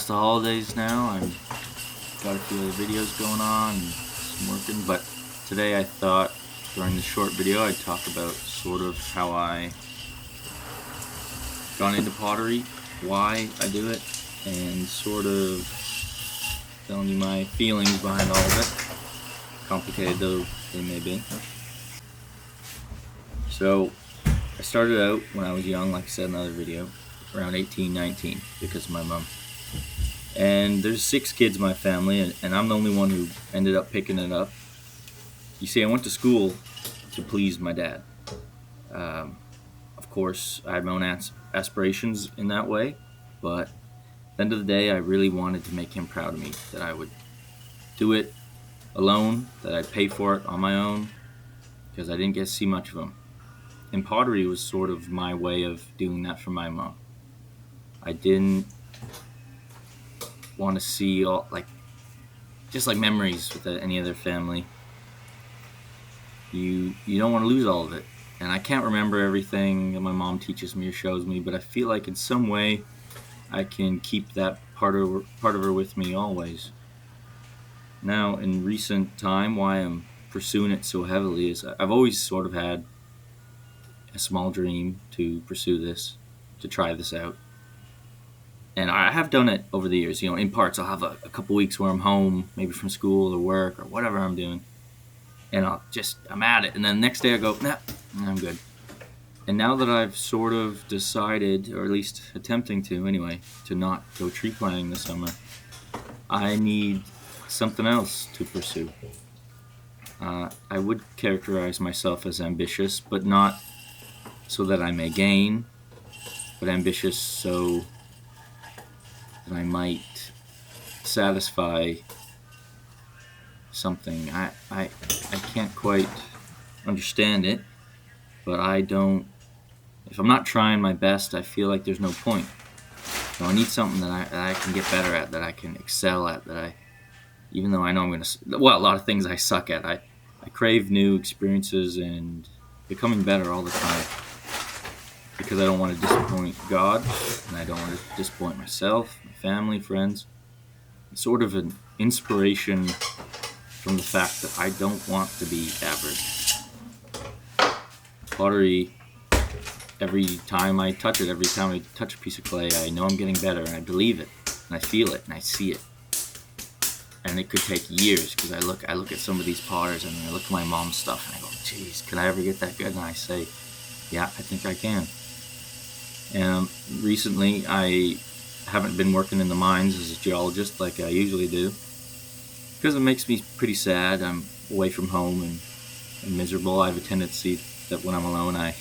past the holidays now. I've got a few other videos going on and some working, but today I thought during this short video I'd talk about sort of how I got into pottery, why I do it, and sort of telling you my feelings behind all of it, complicated though they may be. So I started out when I was young, like I said in another video, around 18, 19, because of my mom. And there's 6 kids in my family, and I'm the only one who ended up picking it up. You see, I went to school to please my dad. Of course, I had my own aspirations in that way, but at the end of the day, I really wanted to make him proud of me, that I would do it alone, that I'd pay for it on my own, because I didn't get to see much of him. And pottery was sort of my way of doing that for my mom. I didn't want to see all, just like memories with any other family. You don't want to lose all of it. And I can't remember everything that my mom teaches me or shows me, but I feel like in some way I can keep that part of her with me always. Now, in recent time, why I'm pursuing it so heavily is I've always sort of had a small dream to pursue this, to try this out. And I have done it over the years, in parts. I'll have a couple weeks where I'm home, maybe from school or work or whatever I'm doing, and I'm at it. And then the next day I go, nah, I'm good. And now that I've sort of decided, or at least attempting to anyway, to not go tree planting this summer, I need something else to pursue. I would characterize myself as ambitious, but not so that I may gain, but ambitious so that I might satisfy something. I can't quite understand it, but if I'm not trying my best, I feel like there's no point. So I need something that I can get better at, that I can excel at, even though I know a lot of things I suck at, I crave new experiences and becoming better all the time. Because I don't want to disappoint God, and I don't want to disappoint myself, my family, friends. It's sort of an inspiration from the fact that I don't want to be average. Pottery, every time I touch it, every time I touch a piece of clay, I know I'm getting better, and I believe it, and I feel it, and I see it. And it could take years, because I look at some of these potters, and I look at my mom's stuff, and I go, geez, can I ever get that good? And I say, yeah, I think I can. And recently, I haven't been working in the mines as a geologist like I usually do, because it makes me pretty sad. I'm away from home and miserable. I have a tendency that when I'm alone,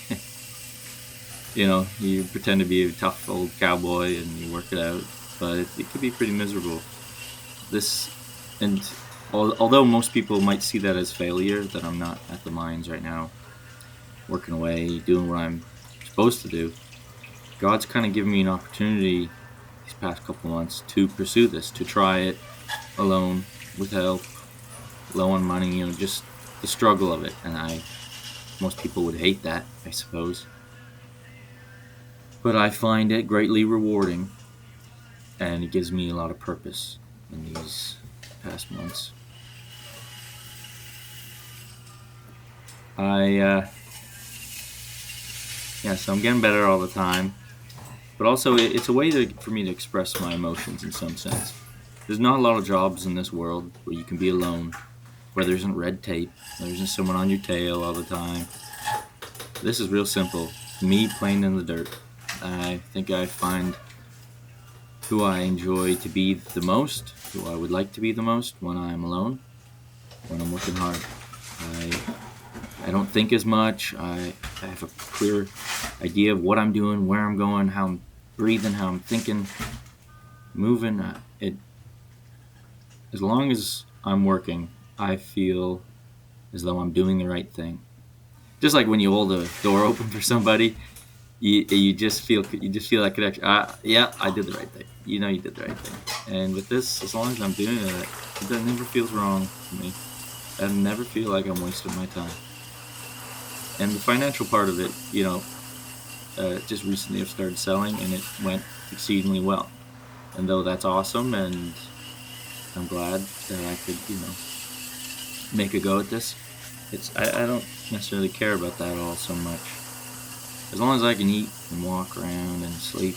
you pretend to be a tough old cowboy and you work it out, but it can be pretty miserable. Although most people might see that as failure, that I'm not at the mines right now, working away, doing what I'm supposed to do, God's kind of given me an opportunity these past couple months to pursue this, to try it alone, with help, low on money, just the struggle of it. And most people would hate that, I suppose. But I find it greatly rewarding, and it gives me a lot of purpose in these past months. So I'm getting better all the time. But also, it's a way for me to express my emotions in some sense. There's not a lot of jobs in this world where you can be alone, where there isn't red tape, there isn't someone on your tail all the time. This is real simple. Me playing in the dirt. I think I find who I enjoy to be the most, who I would like to be the most when I'm alone, when I'm working hard. I don't think as much. I have a clear idea of what I'm doing, where I'm going, how I'm breathing, how I'm thinking, moving. As long as I'm working, I feel as though I'm doing the right thing. Just like when you hold a door open for somebody, you just feel that connection. Yeah, I did the right thing. You did the right thing. And with this, as long as I'm doing it, that never feels wrong to me. I never feel like I'm wasting my time. And the financial part of it, just recently I've started selling, and it went exceedingly well. And though that's awesome, and I'm glad that I could, make a go at this, I don't necessarily care about that all so much. As long as I can eat and walk around and sleep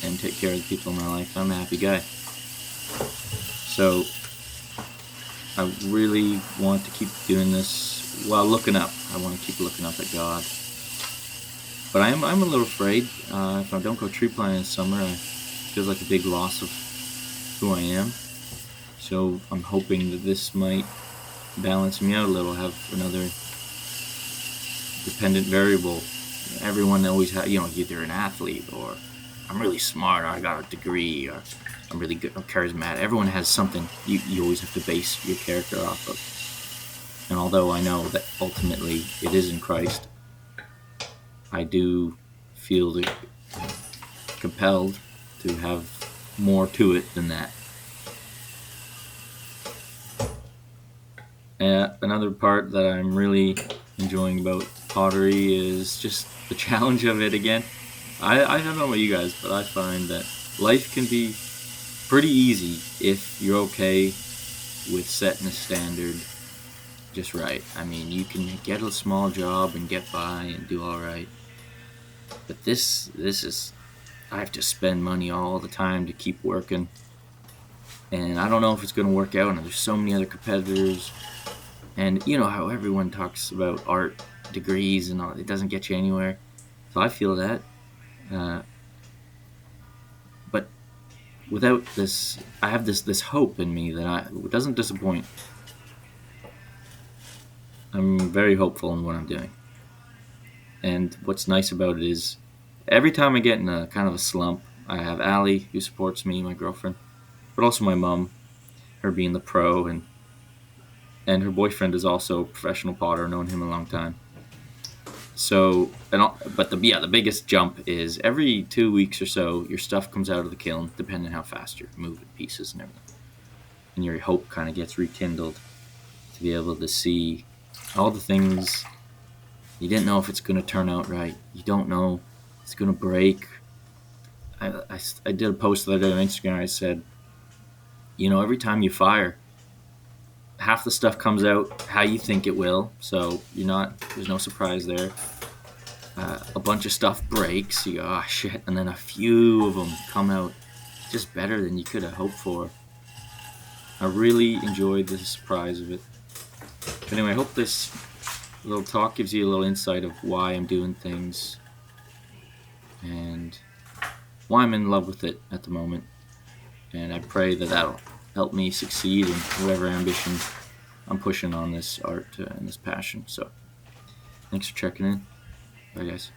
and take care of the people in my life, I'm a happy guy. So I really want to keep doing this while looking up. I want to keep looking up at God. But I'm a little afraid. If I don't go tree planting this summer, it feels like a big loss of who I am. So I'm hoping that this might balance me out a little, have another dependent variable. Everyone always has, either an athlete, or I'm really smart, or I got a degree, or I'm really good, I'm charismatic. Everyone has something you always have to base your character off of. And although I know that ultimately it is in Christ, I do feel compelled to have more to it than that. Another part that I'm really enjoying about pottery is just the challenge of it again. I don't know about you guys, but I find that life can be pretty easy if you're okay with setting a standard just right. I mean, you can get a small job and get by and do all right. But this is, I have to spend money all the time to keep working. And I don't know if it's going to work out. And there's so many other competitors. And you know how everyone talks about art degrees and all, it doesn't get you anywhere. So I feel that. But without this, I have this hope in me that it doesn't disappoint. I'm very hopeful in what I'm doing. And what's nice about it is every time I get in a kind of a slump, I have Allie who supports me, my girlfriend, but also my mom, her being the pro, and her boyfriend is also a professional potter, known him a long time. So, but the biggest jump is every 2 weeks or so, your stuff comes out of the kiln, depending on how fast you're moving pieces and everything. And your hope kind of gets rekindled to be able to see all the things you didn't know if it's going to turn out right. You don't know if it's going to break. I did a post the other day on Instagram. I said, every time you fire, half the stuff comes out how you think it will. So there's no surprise there. A bunch of stuff breaks. You go, oh shit. And then a few of them come out just better than you could have hoped for. I really enjoyed the surprise of it. But anyway, I hope this little talk gives you a little insight of why I'm doing things and why I'm in love with it at the moment. And I pray that that'll help me succeed in whatever ambition I'm pushing on this art and this passion. So thanks for checking in. Bye, guys.